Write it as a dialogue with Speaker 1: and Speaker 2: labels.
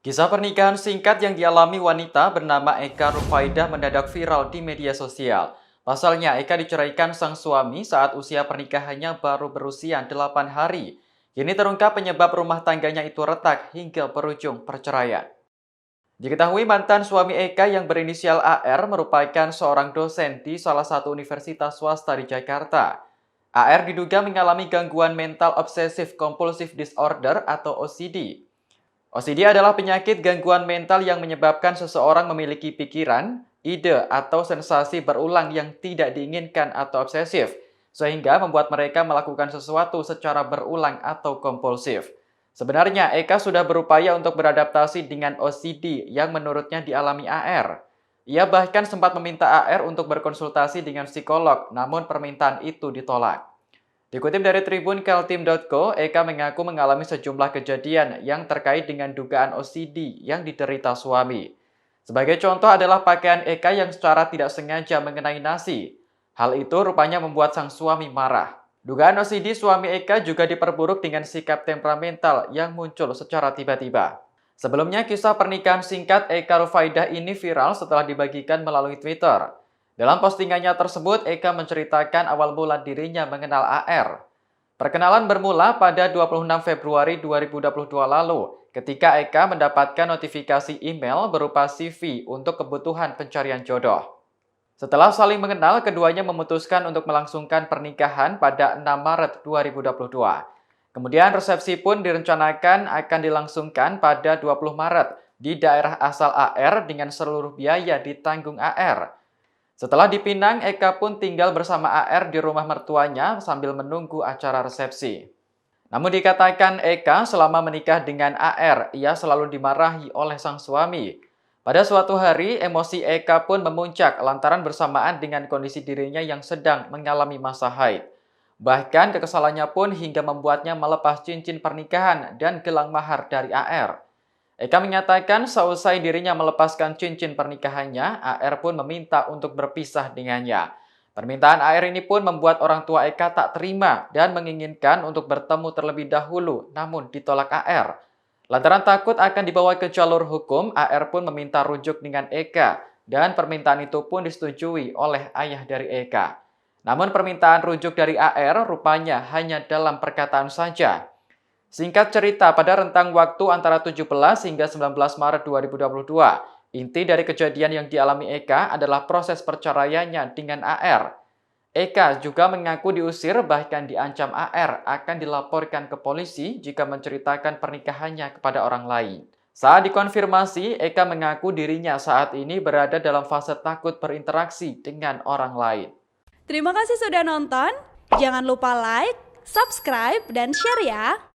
Speaker 1: Kisah pernikahan singkat yang dialami wanita bernama Eka Rufaidah mendadak viral di media sosial. Pasalnya, Eka diceraikan sang suami saat usia pernikahannya baru berusia 8 hari. Kini terungkap penyebab rumah tangganya itu retak hingga berujung perceraian. Diketahui mantan suami Eka yang berinisial AR merupakan seorang dosen di salah satu universitas swasta di Jakarta. AR diduga mengalami gangguan mental obsesif kompulsif disorder atau OCD. OCD adalah penyakit gangguan mental yang menyebabkan seseorang memiliki pikiran, ide, atau sensasi berulang yang tidak diinginkan atau obsesif, sehingga membuat mereka melakukan sesuatu secara berulang atau kompulsif. Sebenarnya, Eka sudah berupaya untuk beradaptasi dengan OCD yang menurutnya dialami AR. Ia bahkan sempat meminta AR untuk berkonsultasi dengan psikolog, namun permintaan itu ditolak. Dikutip dari Tribun Kaltim.co, Eka mengaku mengalami sejumlah kejadian yang terkait dengan dugaan OCD yang diderita suami. Sebagai contoh adalah pakaian Eka yang secara tidak sengaja mengenai nasi. Hal itu rupanya membuat sang suami marah. Dugaan OCD suami Eka juga diperburuk dengan sikap temperamental yang muncul secara tiba-tiba. Sebelumnya, kisah pernikahan singkat Eka Rufaidah ini viral setelah dibagikan melalui Twitter. Dalam postingannya tersebut, Eka menceritakan awal mula dirinya mengenal AR. Perkenalan bermula pada 26 Februari 2022 lalu, ketika Eka mendapatkan notifikasi email berupa CV untuk kebutuhan pencarian jodoh. Setelah saling mengenal, keduanya memutuskan untuk melangsungkan pernikahan pada 6 Maret 2022. Kemudian resepsi pun direncanakan akan dilangsungkan pada 20 Maret di daerah asal AR dengan seluruh biaya ditanggung AR. Setelah dipinang, Eka pun tinggal bersama AR di rumah mertuanya sambil menunggu acara resepsi. Namun dikatakan Eka selama menikah dengan AR, ia selalu dimarahi oleh sang suami. Pada suatu hari, emosi Eka pun memuncak lantaran bersamaan dengan kondisi dirinya yang sedang mengalami masa haid. Bahkan kekesalannya pun hingga membuatnya melepas cincin pernikahan dan gelang mahar dari AR. Eka menyatakan seusai dirinya melepaskan cincin pernikahannya, AR pun meminta untuk berpisah dengannya. Permintaan AR ini pun membuat orang tua Eka tak terima dan menginginkan untuk bertemu terlebih dahulu, namun ditolak AR. Lantaran takut akan dibawa ke jalur hukum, AR pun meminta rujuk dengan Eka, dan permintaan itu pun disetujui oleh ayah dari Eka. Namun permintaan rujuk dari AR rupanya hanya dalam perkataan saja. Singkat cerita, pada rentang waktu antara 17 hingga 19 Maret 2022, inti dari kejadian yang dialami Eka adalah proses perceraiannya dengan AR. Eka juga mengaku diusir bahkan diancam AR akan dilaporkan ke polisi jika menceritakan pernikahannya kepada orang lain. Saat dikonfirmasi, Eka mengaku dirinya saat ini berada dalam fase takut berinteraksi dengan orang lain.
Speaker 2: Terima kasih sudah nonton. Jangan lupa like, subscribe, dan share ya.